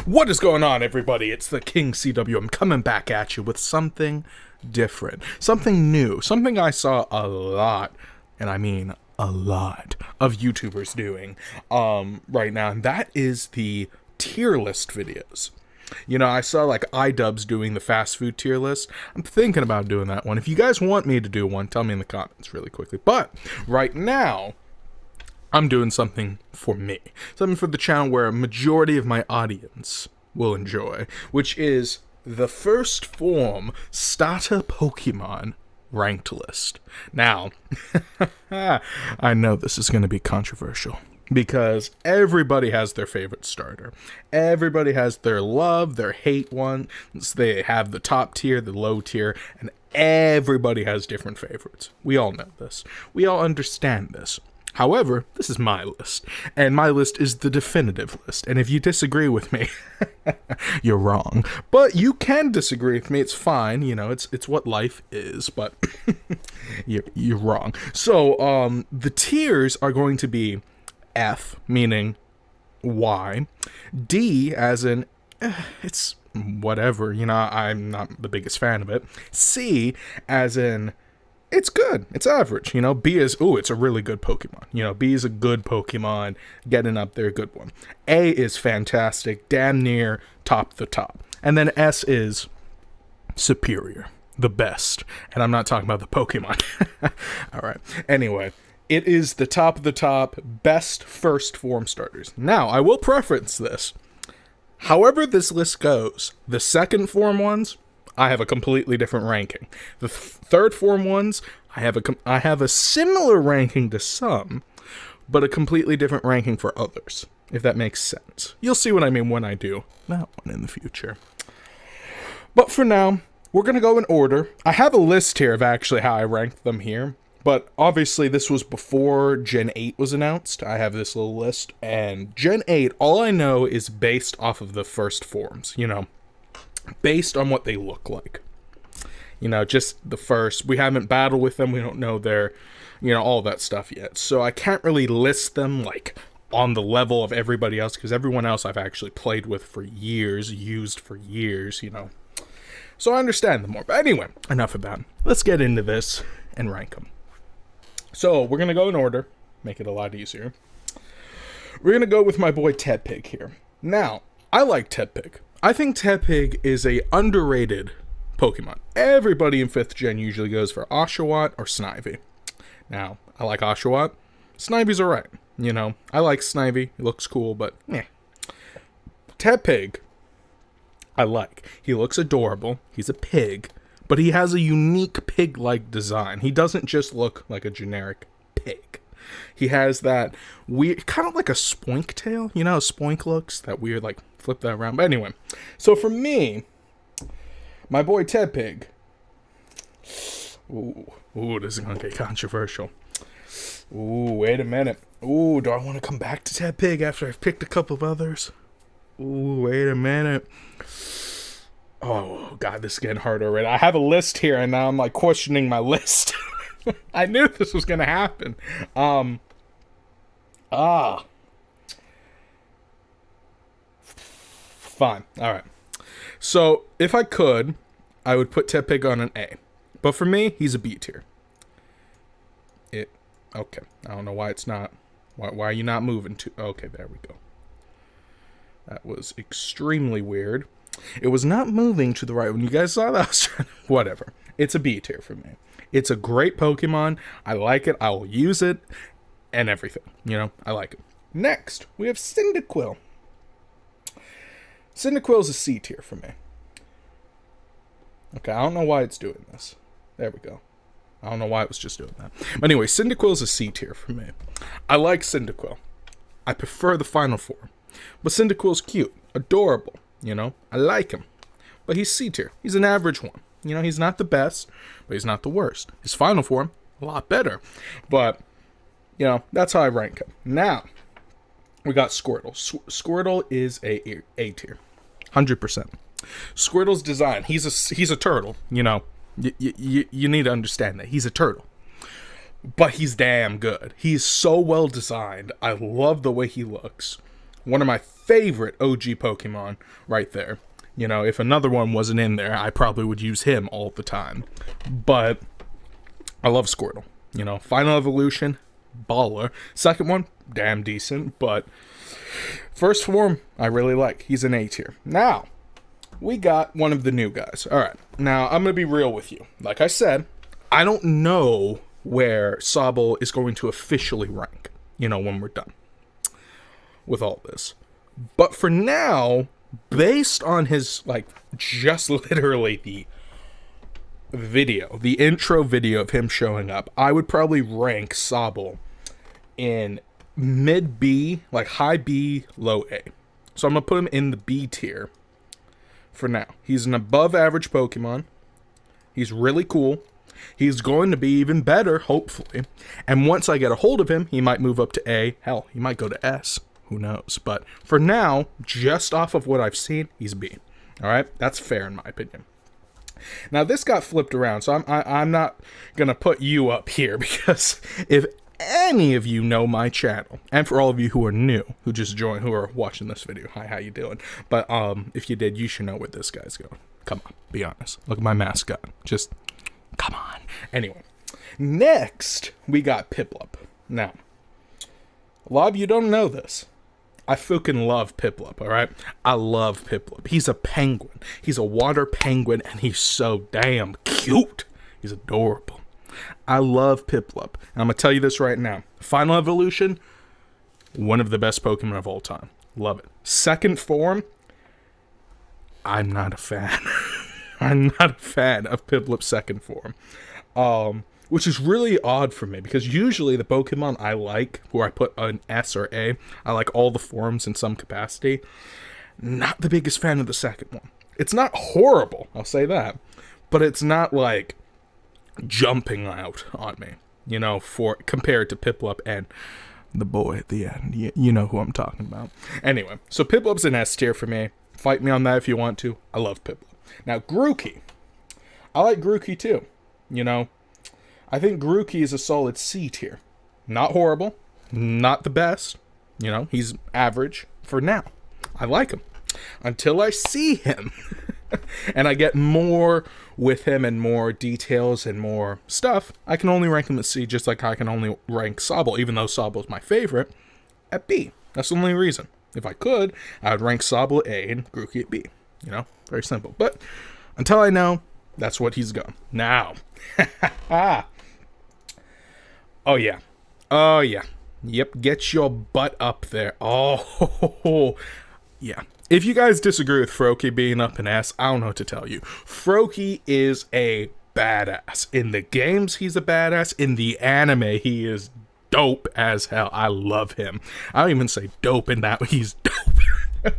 What is going on, everybody? It's the King CW. I'm coming back at you with something different, something new, something I saw a lot, and I mean a lot, of YouTubers doing right now, and that is the tier list videos. You know, I saw like iDubbbz doing the fast food tier list. I'm thinking about doing that one. If you guys want me to do one, tell me in the comments really quickly. But right now, I'm doing something for me. Something for the channel where a majority of my audience will enjoy, which is the first form starter Pokemon ranked list. Now, I know this is going to be controversial because everybody has their favorite starter. Everybody has their love, their hate ones. They have the top tier, the low tier, and everybody has different favorites. We all know this. We all understand this. However, this is my list, and my list is the definitive list, and if you disagree with me, you're wrong. But you can disagree with me, it's fine, you know, it's what life is, but you're wrong. So, the tiers are going to be F, meaning Y, D, as in, it's whatever, you know, I'm not the biggest fan of it, C, as in, it's good. It's average. You know, B is, ooh, it's a really good Pokemon. You know, B is a good Pokemon, getting up there, good one. A is fantastic, damn near top the top. And then S is superior, the best. And I'm not talking about the Pokemon. All right. Anyway, it is the top of the top, best first form starters. Now, I will preference this. However this list goes, the second form ones, I have a completely different ranking. The third form ones, I have a similar ranking to some, but a completely different ranking for others, if that makes sense. You'll see what I mean when I do that one in the future. But for now, we're going to go in order. I have a list here of actually how I ranked them here, but obviously this was before Gen 8 was announced. I have this little list, and Gen 8, all I know is based off of the first forms, you know. Based on what they look like. You know, just the first. We haven't battled with them. We don't know their, you know, all that stuff yet. So I can't really list them, like, on the level of everybody else, because everyone else I've actually played with for years, used for years, you know. So I understand them more. But anyway, enough about it. Let's get into this and rank them. So we're going to go in order. Make it a lot easier. We're going to go with my boy Tepig here. Now, I like Tepig. I think Tepig is a underrated Pokemon. Everybody in 5th gen usually goes for Oshawott or Snivy. Now, I like Oshawott. Snivy's alright. You know, I like Snivy. He looks cool, but eh. Tepig, I like. He looks adorable. He's a pig, but he has a unique pig-like design. He doesn't just look like a generic pig. He has that weird, kind of like a spoink tail. You know how spoink looks? That weird, like, flip that around. But anyway, so for me, my boy Tepig. Ooh, this is going to get controversial. Ooh, wait a minute. Ooh, do I want to come back to Tepig after I've picked a couple of others? Ooh, wait a minute. Oh, God, this is getting hard already. I have a list here, and now I'm, like, questioning my list. I knew this was going to happen. Fine. Alright. So, if I could, I would put Tepig on an A. But for me, he's a B tier. Okay. I don't know why it's not. Why are you not moving to... Okay, there we go. That was extremely weird. It was not moving to the right. When you guys saw that, I was trying to... Whatever. It's a B tier for me. It's a great Pokemon. I like it. I will use it. And everything. You know, I like it. Next, we have Cyndaquil. Cyndaquil's a C tier for me. Okay, I don't know why it's doing this. There we go. I don't know why it was just doing that. But anyway, Cyndaquil's a C tier for me. I like Cyndaquil. I prefer the final form. But Cyndaquil's cute. Adorable. You know, I like him. But he's C tier. He's an average one. You know, he's not the best, but he's not the worst. His final form, a lot better. But, you know, that's how I rank him. Now, we got Squirtle. Squirtle is a tier. 100%. Squirtle's design, he's a turtle, you know. You need to understand that. He's a turtle. But he's damn good. He's so well designed. I love the way he looks. One of my favorite OG Pokemon right there. You know, if another one wasn't in there, I probably would use him all the time. But I love Squirtle. You know, Final Evolution, baller. Second one, damn decent. But first form, I really like. He's an A tier. Now, we got one of the new guys. All right. Now, I'm going to be real with you. Like I said, I don't know where Sobble is going to officially rank, you know, when we're done with all this. But for now, based on his, like, just literally the video, the intro video of him showing up, I would probably rank Sobble in mid B, like high B, low A. So I'm going to put him in the B tier for now. He's an above average Pokemon. He's really cool. He's going to be even better, hopefully. And once I get a hold of him, he might move up to A. Hell, he might go to S. Who knows? But for now, just off of what I've seen, he's B. All right? That's fair in my opinion. Now, this got flipped around, so I'm not going to put you up here because if any of you know my channel, and for all of you who are new, who just joined, who are watching this video, hi, how you doing? But if you did, you should know where this guy's going. Come on, be honest. Look at my mascot. Just, come on. Anyway, next, we got Piplup. Now, a lot of you don't know this. I fucking love Piplup, alright? I love Piplup. He's a penguin. He's a water penguin, and he's so damn cute. He's adorable. I love Piplup. And I'm going to tell you this right now. Final Evolution, one of the best Pokemon of all time. Love it. Second form, I'm not a fan. I'm not a fan of Piplup's second form. Which is really odd for me, because usually the Pokemon I like, where I put an S or A, I like all the forms in some capacity. Not the biggest fan of the second one. It's not horrible, I'll say that, but it's not like jumping out on me, you know, for compared to Piplup and the boy at the end. You know who I'm talking about. Anyway, so Piplup's an S tier for me. Fight me on that if you want to. I love Piplup. Now, Grookey. I like Grookey too, you know. I think Grookey is a solid C tier. Not horrible. Not the best. You know, he's average for now. I like him. Until I see him. And I get more with him and more details and more stuff. I can only rank him at C, just like I can only rank Sobble, even though Sobble is my favorite, at B. That's the only reason. If I could, I would rank Sobble at A and Grookey at B. You know, very simple. But until I know, that's what he's going. Now. Oh, yeah. Oh, yeah. Yep, get your butt up there. Oh, yeah. If you guys disagree with Froakie being up an S, I don't know what to tell you. Froakie is a badass. In the games, he's a badass. In the anime, he is dope as hell. I love him. I don't even say dope in that. He's dope.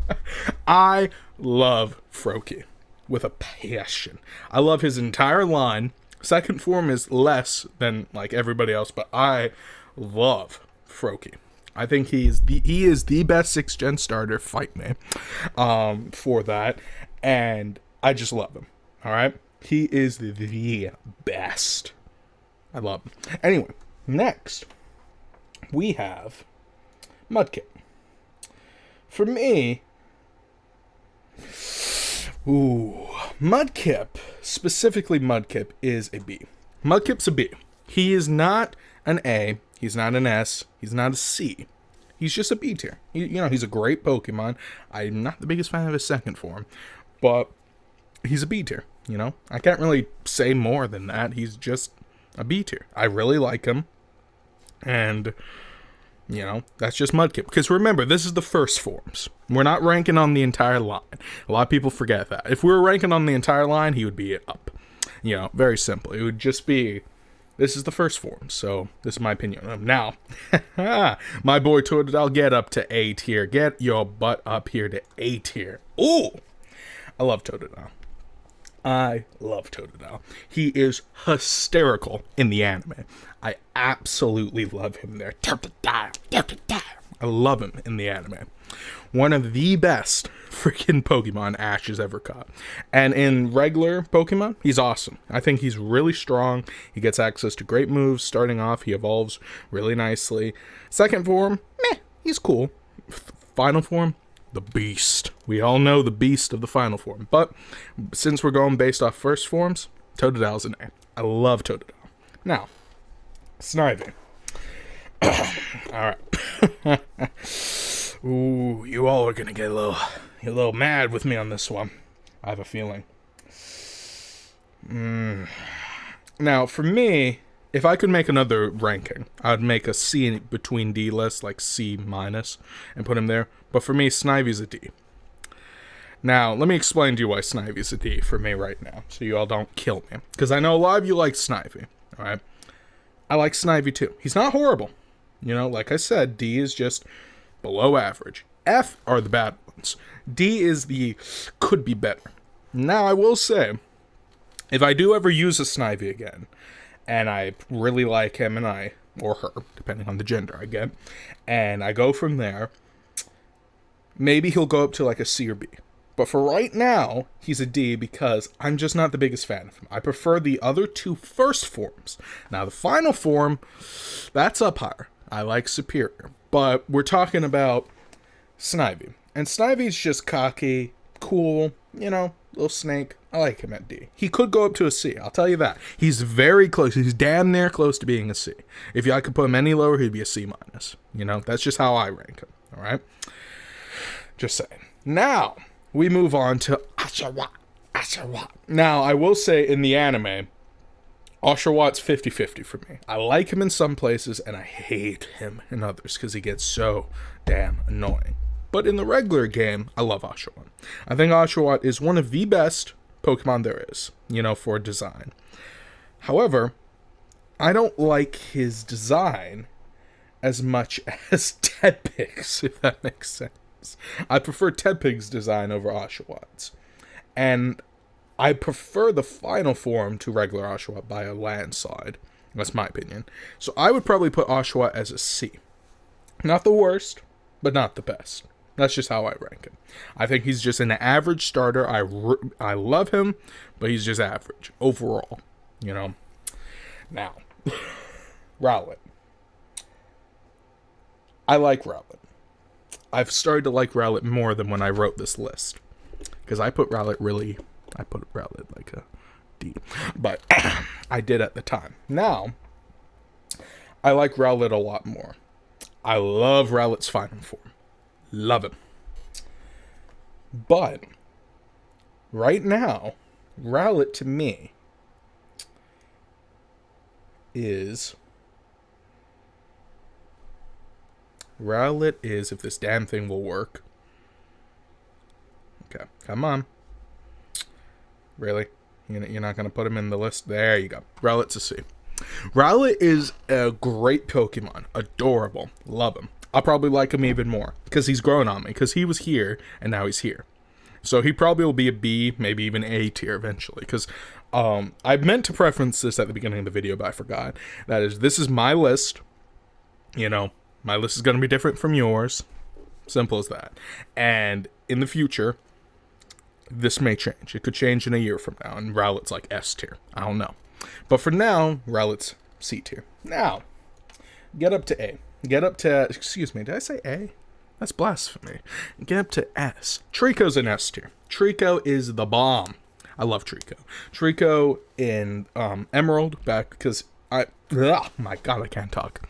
I love Froakie with a passion. I love his entire line. Second form is less than like everybody else, but I love Froakie. I think he is the best 6th gen starter, fight me, for that, and I just love him. All right, he is the best. I love him. Anyway, next we have Mudkip. For me, Mudkip, specifically Mudkip, is a B. Mudkip's a B. He is not an A. He's not an S. He's not a C. He's just a B tier. He's a great Pokemon. I'm not the biggest fan of his second form, but he's a B tier. You know, I can't really say more than that. He's just a B tier. I really like him, and you know, that's just Mudkip. Because remember, this is the first forms. We're not ranking on the entire line. A lot of people forget that. If we were ranking on the entire line, he would be up. You know, very simple. It would just be, this is the first form. So, this is my opinion. Now, my boy Totodile, get up to A tier. Get your butt up here to A tier. Ooh! I love Totodile. I love Totodile. He is hysterical in the anime. I absolutely love him there. Totodile. I love him in the anime. One of the best freaking Pokemon Ash has ever caught. And in regular Pokemon, he's awesome. I think he's really strong. He gets access to great moves. Starting off, he evolves really nicely. Second form, meh, he's cool. Final form, the beast. We all know the beast of the final form. But since we're going based off first forms, Totodile an A. I love Totodile. Now, Snivy. Alright. Ooh, you all are gonna get a little mad with me on this one. I have a feeling. Now, for me, if I could make another ranking, I'd make a C between D list, like C minus, and put him there. But for me, Snivy's a D. Now, let me explain to you why Snivy's a D for me right now, so you all don't kill me. Because I know a lot of you like Snivy, alright? I like Snivy too. He's not horrible. You know, like I said, D is just below average. F are the bad ones. D is the could be better. Now, I will say, if I do ever use a Snivy again, and I really like him or her, depending on the gender I get, and I go from there, maybe he'll go up to like a C or B. But for right now, he's a D because I'm just not the biggest fan of him. I prefer the other two first forms. Now, the final form, that's up higher. I like Superior. But we're talking about Snivy. And Snivy's just cocky, cool, you know, little snake. I like him at D. He could go up to a C, I'll tell you that. He's very close. He's damn near close to being a C. If I could put him any lower, he'd be a C minus. You know, that's just how I rank him, all right? Just saying. Now, we move on to Oshawott. Now, I will say in the anime, Oshawott's 50-50 for me. I like him in some places, and I hate him in others because he gets so damn annoying. But in the regular game, I love Oshawott. I think Oshawott is one of the best Pokemon there is, you know, for design. However, I don't like his design as much as Tedpig's, if that makes sense. I prefer Tedpig's design over Oshawott's. And I prefer the final form to regular Oshawott by a landslide. That's my opinion. So I would probably put Oshawott as a C. Not the worst, but not the best. That's just how I rank him. I think he's just an average starter. I love him, but he's just average overall, you know. Now, Rowlet. I like Rowlet. I've started to like Rowlet more than when I wrote this list. Because I put Rowlet like a D. But I did at the time. Now, I like Rowlet a lot more. I love Rowlet's final form. Love him. But, right now, Rowlet to me is... Rowlet is, if this damn thing will work. Okay, come on. Really? You're not going to put him in the list? There you go. Rowlet's a C. Rowlet is a great Pokemon. Adorable. Love him. I'll probably like him even more because he's grown on me. Because he was here and now he's here. So he probably will be a B, maybe even A tier eventually. Because I meant to preference this at the beginning of the video, but I forgot. That is, this is my list. You know, my list is going to be different from yours. Simple as that. And in the future, this may change. It could change in a year from now. And Rowlet's like S tier. I don't know. But for now, Rowlet's C tier. Now, get up to A. Get up to, excuse me, did I say A? That's blasphemy. Get up to S. Trico's an S tier. Trico is the bomb. I love Trico. Trico in Emerald, back, because my god, I can't talk.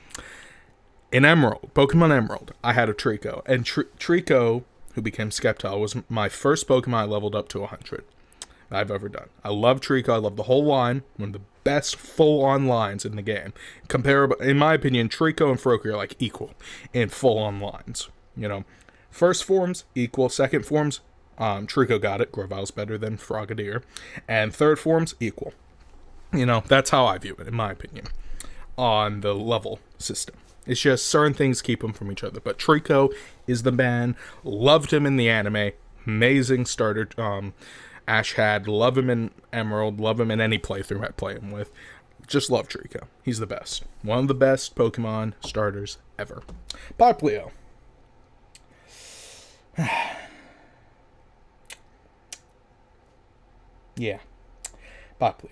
In Emerald, Pokemon Emerald, I had a Trico. And Trico, who became Sceptile, was my first Pokemon I leveled up to 100 that I've ever done. I love Trico. I love the whole line. One of the best full-on lines in the game. Comparable, in my opinion, Trico and Froakie are like equal in full-on lines. You know, first forms equal, second forms, Trico got it. Grovile's better than Frogadier, and third forms equal. You know, that's how I view it, in my opinion, on the level system. It's just certain things keep them from each other. But Trico is the man. Loved him in the anime. Amazing starter. Ash had. Love him in Emerald. Love him in any playthrough I play him with. Just love Trico. He's the best. One of the best Pokemon starters ever. Poplio. Yeah. Poplio.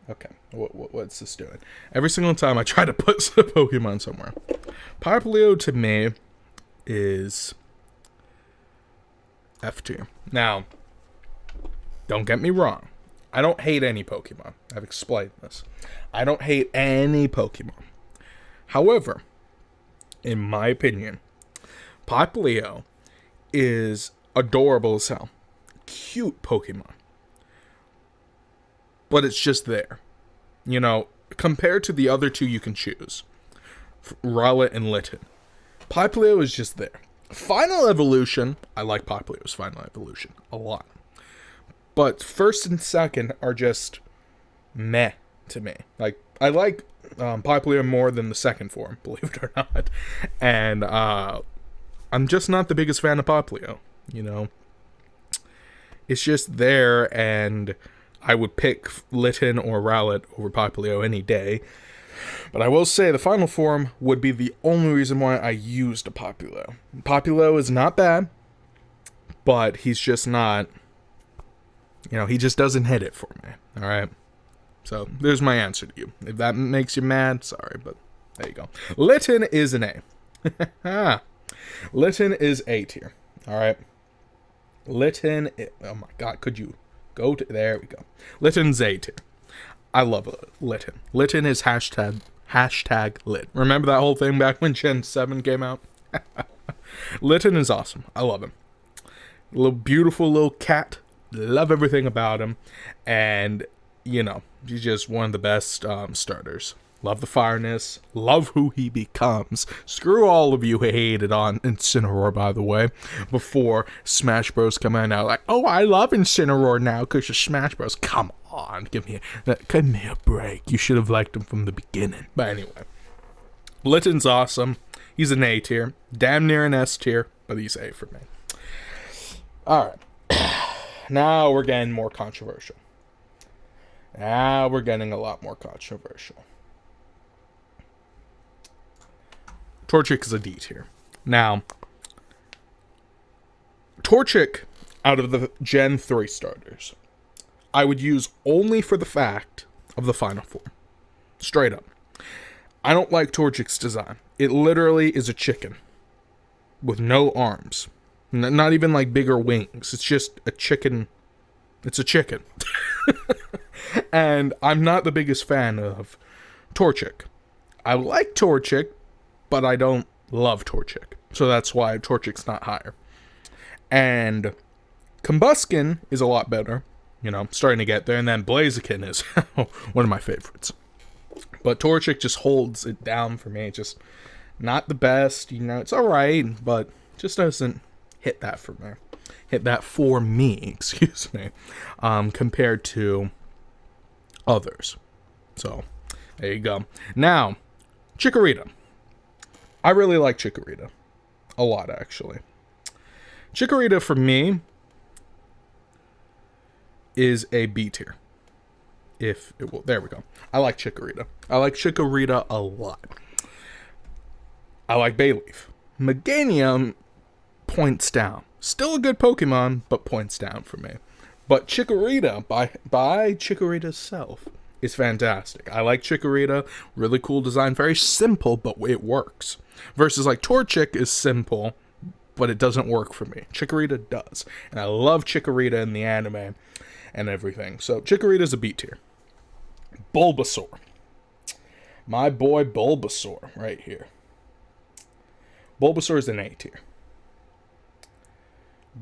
Okay, what's this doing? Every single time I try to put some Pokemon somewhere. Popplio to me is F tier. Now, don't get me wrong. I don't hate any Pokemon. I've explained this. I don't hate any Pokemon. However, in my opinion, Popplio is adorable as hell. Cute Pokemon. But it's just there. You know, compared to the other two you can choose, Rowlet and Litten, Popplio is just there. Final Evolution, I like Popplio's Final Evolution a lot. But first and second are just meh to me. Like, I like Popplio more than the second form, believe it or not. And I'm just not the biggest fan of Popplio, you know. It's just there, and I would pick Litten or Rowlet over Popplio any day. But I will say the final form would be the only reason why I used a Popplio. Popplio is not bad, but he's just not, you know, he just doesn't hit it for me. Alright? So, there's my answer to you. If that makes you mad, sorry, but there you go. Litten is an A. Litten is A tier. Alright? Litten, oh my god, could you go to, there we go. Litten's A tier. I love Litten. Litten is hashtag lit. Remember that whole thing back when Gen 7 came out? Litten is awesome. I love him. Little beautiful little cat. Love everything about him. And, you know, he's just one of the best starters. Love the fireness. Love who he becomes. Screw all of you who hated on Incineroar, by the way, before Smash Bros. Come out like, oh, I love Incineroar now because of Smash Bros. Come on, give me a break. You should have liked him from the beginning. But anyway, Litten's awesome. He's an A tier. Damn near an S tier, but he's A for me. Alright. Now we're getting more controversial. Now we're getting a lot more controversial. Torchic is a D tier. Now, Torchic, out of the Gen 3 starters, I would use only for the fact of the final form. Straight up. I don't like Torchic's design. It literally is a chicken with no arms. Not even like bigger wings. It's just a chicken. It's a chicken. And I'm not the biggest fan of Torchic. I like Torchic, but I don't love Torchic. So that's why Torchic's not higher. And Combuskin is a lot better. You know, starting to get there. And then Blaziken is one of my favorites. But Torchic just holds it down for me. Just not the best. You know, it's alright, but just doesn't hit that for me. Hit that for me, excuse me. Compared to others. So, there you go. Now, Chikorita. I really like Chikorita. A lot, actually. Chikorita, for me, is a B tier. If it will, there we go. I like Chikorita. I like Chikorita a lot. I like Bayleaf. Meganium points down. Still a good Pokemon, but points down for me. But Chikorita, by Chikorita's self, is fantastic. I like Chikorita. Really cool design. Very simple, but it works. Versus like Torchic is simple, but it doesn't work for me. Chikorita does. And I love Chikorita in the anime and everything. So Chikorita's a B tier. Bulbasaur. My boy Bulbasaur right here. Bulbasaur is an A tier.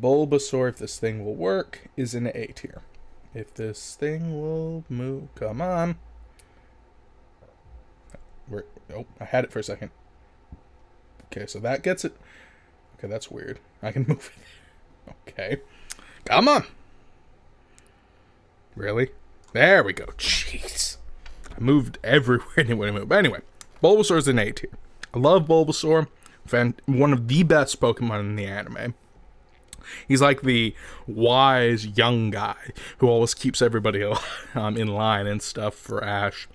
Bulbasaur, if this thing will work, is an A tier. If this thing will move, come on. Oh, I had it for a second. Okay, so that gets it. Okay, that's weird. I can move it. Okay. Come on. Really? There we go. Jeez. I moved everywhere anyway. But anyway, Bulbasaur is an A tier. I love Bulbasaur. One of the best Pokemon in the anime. He's like the wise young guy who always keeps everybody in line and stuff for Ash.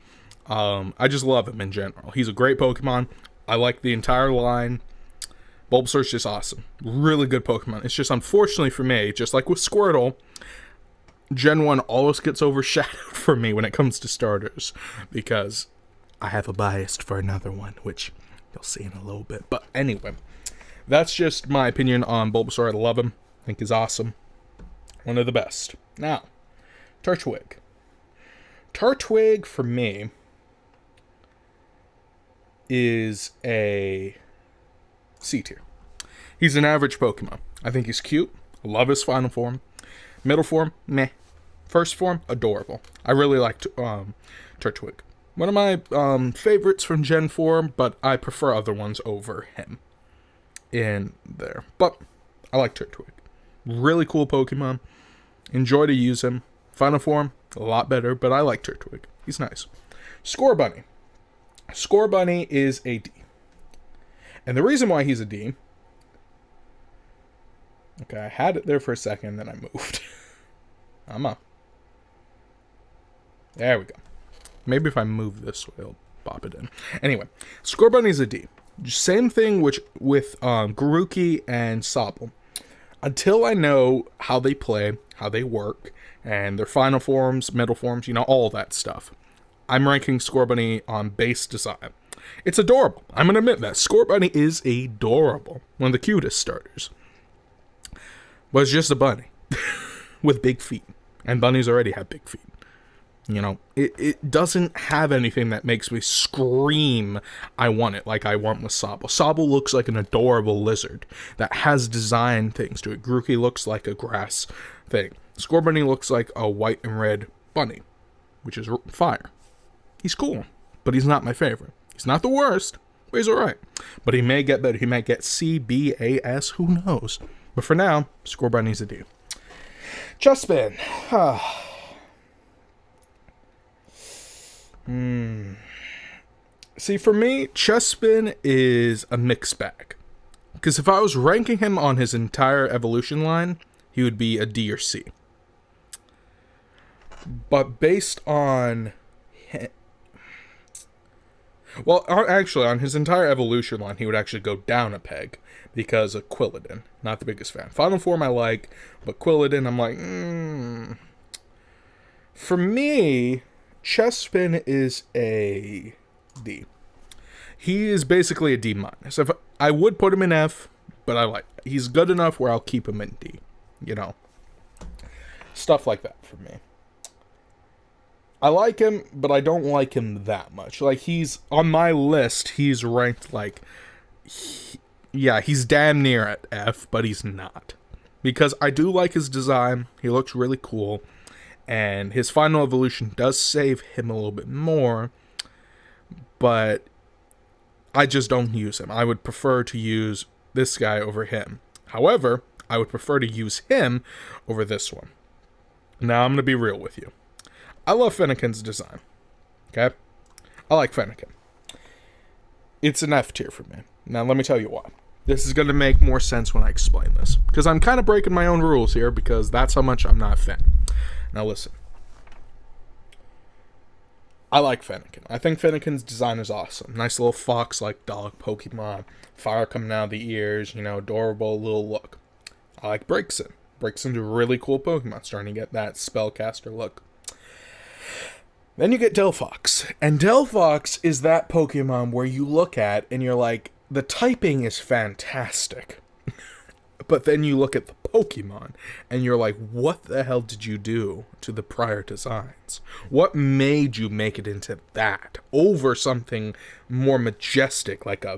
I just love him in general. He's a great Pokemon. I like the entire line. Bulbasaur's just awesome. Really good Pokemon. It's just unfortunately for me, just like with Squirtle, Gen 1 always gets overshadowed for me when it comes to starters, because I have a bias for another one, which you'll see in a little bit. But anyway, that's just my opinion on Bulbasaur. I love him. I think he's awesome. One of the best. Now, Turtwig. Turtwig, for me, is a C tier. He's an average Pokemon. I think he's cute. I love his final form. Middle form, meh. First form, adorable. I really like Turtwig. One of my favorites from Gen 4, but I prefer other ones over him in there. But I like Turtwig. Really cool Pokemon. Enjoy to use him. Final form, a lot better, but I like Turtwig. He's nice. Scorbunny. Scorbunny is a D. And the reason why he's a D... Okay, I had it there for a second, then I moved. I'm up. There we go. Maybe if I move this way, I'll pop it in. Anyway, Scorbunny's a D. Same thing with Grookey and Sobble. Until I know how they play, how they work, and their final forms, middle forms, all that stuff, I'm ranking Scorbunny on base design. It's adorable. I'm going to admit that. Scorbunny is adorable. One of the cutest starters. But it's just a bunny. With big feet. And bunnies already have big feet. It doesn't have anything that makes me scream, I want it, like I want with Sobble. Sobble looks like an adorable lizard that has design things to it. Grookey looks like a grass thing. Scorbunny looks like a white and red bunny, which is fire. He's cool, but he's not my favorite. He's not the worst, but he's alright. But he may get better. He might get C, B, A, S, who knows. But for now, Scorbunny's a D. Chespin. See, for me, Chespin is a mixed bag. Because if I was ranking him on his entire evolution line, he would be a D or C. But based on... Well, actually, on his entire evolution line, he would actually go down a peg. Because of Quilladin. Not the biggest fan. Final form I like, but Quilladin, I'm like, For me... Chespin is a D. He is basically a D minus. If I would put him in F, but he's good enough where I'll keep him in D. Stuff like that for me. I like him, but I don't like him that much. Like, he's on my list, he's ranked he's damn near at F, but he's not. Because I do like his design. He looks really cool. And his final evolution does save him a little bit more, but I just don't use him. I would prefer to use this guy over him. However, I would prefer to use him over this one. Now, I'm going to be real with you. I love Fennekin's design. Okay? I like Fennekin. It's an F tier for me. Now, let me tell you why. This is going to make more sense when I explain this. Because I'm kind of breaking my own rules here, because that's how much I'm not a fan. Now listen, I like Fennekin. I think Fennekin's design is awesome. Nice little fox-like dog Pokemon. Fire coming out of the ears, adorable little look. I like Braixen. Braixen's a really cool Pokemon, starting to get that spellcaster look. Then you get Delphox. And Delphox is that Pokemon where you look at and you're like, the typing is fantastic. But then you look at the Pokemon, and you're like, what the hell did you do to the prior designs? What made you make it into that, over something more majestic, like a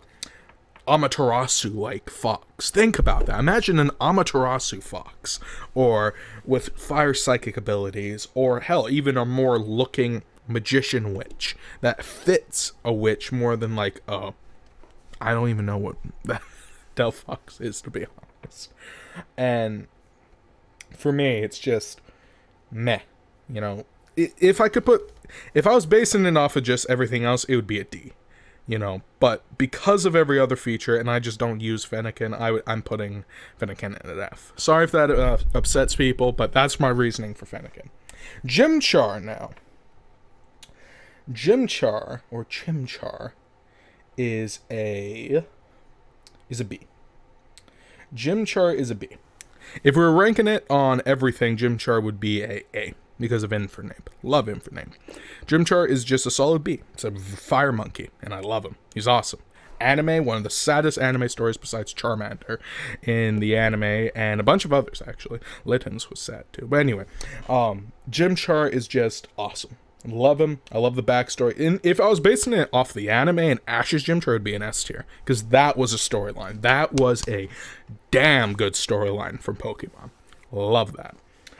Amaterasu-like fox? Think about that. Imagine an Amaterasu fox, or with fire psychic abilities, or hell, even a more looking magician witch, that fits a witch more than like a... I don't even know what that Delphox is, to be honest. And for me, it's just meh. If I was basing it off of just everything else, it would be a D. But because of every other feature, and I just don't use Fennekin, I'm putting Fennekin at an F. Sorry if that upsets people, but that's my reasoning for Fennekin. Chimchar now. Chimchar is a B. Chimchar is a B. If we were ranking it on everything, Chimchar would be A because of Infernape. Love Infernape. Chimchar is just a solid B. It's a fire monkey, and I love him. He's awesome. Anime, one of the saddest anime stories besides Charmander in the anime, and a bunch of others, actually. Litten's was sad, too. But anyway, Chimchar is just awesome. Love him. I love the backstory. And if I was basing it off the anime and Ash's Chimchar, it would be an S tier. Because that was a storyline. That was a damn good storyline from Pokemon. Love that.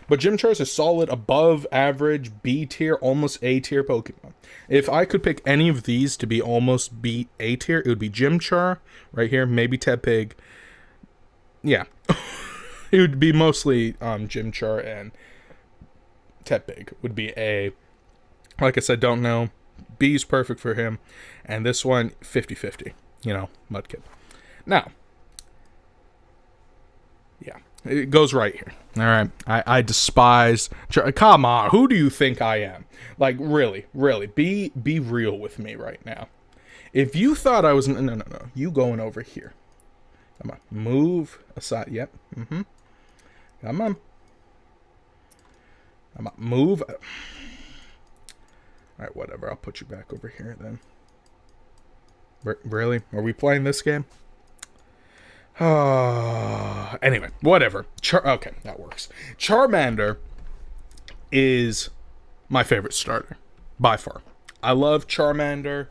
But Chimchar is a solid above average B tier, almost A tier Pokemon. If I could pick any of these to be almost B A tier, it would be Chimchar right here, maybe Tepig. Yeah. It would be mostly Chimchar and Tepig would be A. Like I said, don't know. B's perfect for him. And this one, 50-50. You know, Mudkip. Now, yeah, it goes right here. All right, I despise... Come on, who do you think I am? Like, really, be real with me right now. If you thought I was... No. You going over here. Come on, move aside. Yep, Come on. Move... Alright, whatever. I'll put you back over here then. Really? Are we playing this game? Anyway, whatever. Okay, that works. Charmander is my favorite starter. By far. I love Charmander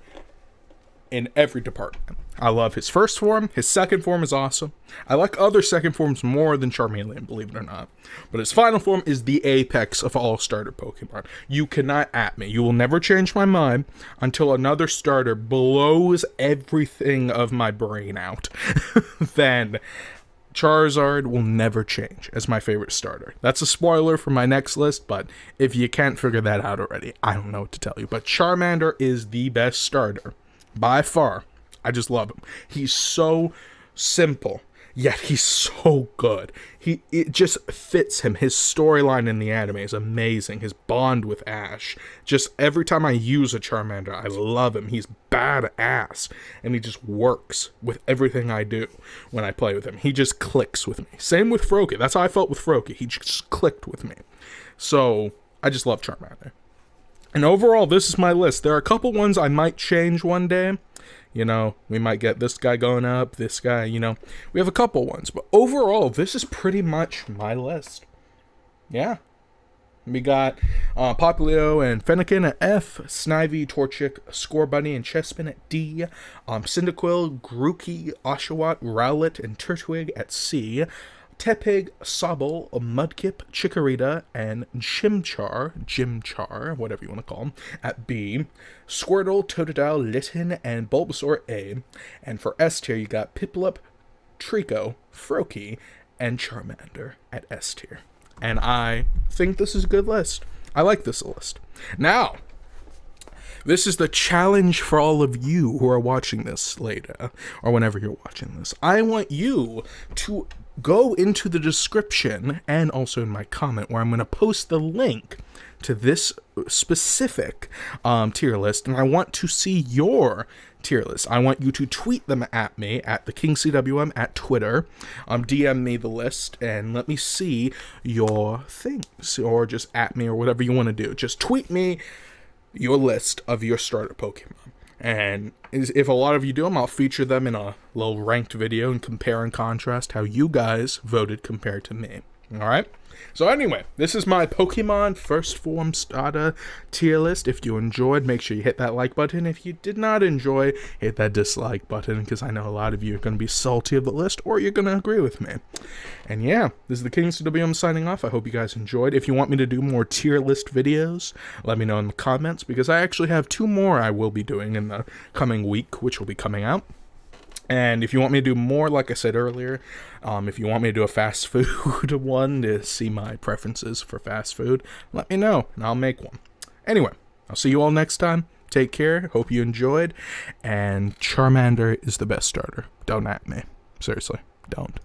in every department. I love his first form. His second form is awesome. I like other second forms more than Charmeleon, believe it or not. But his final form is the apex of all starter Pokemon. You cannot at me. You will never change my mind until another starter blows everything of my brain out. Then Charizard will never change as my favorite starter. That's a spoiler for my next list, but if you can't figure that out already, I don't know what to tell you. But Charmander is the best starter. By far. I just love him. He's so simple, yet he's so good. It just fits him. His storyline in the anime is amazing. His bond with Ash. Just every time I use a Charmander, I love him. He's badass. And he just works with everything I do when I play with him. He just clicks with me. Same with Froakie. That's how I felt with Froakie. He just clicked with me. So, I just love Charmander. And overall, this is my list. There are a couple ones I might change one day. You know, we might get this guy going up, this guy, you know. We have a couple ones. But overall, this is pretty much my list. Yeah. We got Popplio and Fennekin at F, Snivy, Torchic, Scorbunny, and Chespin at D, Cyndaquil, Grookey, Oshawott, Rowlet, and Turtwig at C, Tepig, Sobble, Mudkip, Chikorita, and Chimchar, whatever you want to call him, at B, Squirtle, Totodile, Litten, and Bulbasaur A, and for S tier you got Piplup, Trico, Froakie, and Charmander at S tier. And I think this is a good list. I like this list. Now, this is the challenge for all of you who are watching this later, or whenever you're watching this. I want you to go into the description and also in my comment where I'm going to post the link to this specific tier list, and I want to see your tier list. I want you to tweet them at me at the King CWM at Twitter, DM me the list and let me see your things, or just at me or whatever you want to do. Just tweet me your list of your starter Pokemon. And if a lot of you do them, I'll feature them in a little ranked video and compare and contrast how you guys voted compared to me. Alright? So anyway, this is my Pokemon First Form Starter tier list. If you enjoyed, make sure you hit that like button. If you did not enjoy, hit that dislike button, because I know a lot of you are going to be salty of the list, or you're going to agree with me. And yeah, this is the King CWM signing off. I hope you guys enjoyed. If you want me to do more tier list videos, let me know in the comments, because I actually have 2 more I will be doing in the coming week, which will be coming out. And if you want me to do more, like I said earlier, if you want me to do a fast food one to see my preferences for fast food, let me know, and I'll make one. Anyway, I'll see you all next time. Take care. Hope you enjoyed. And Charmander is the best starter. Don't at me. Seriously, don't.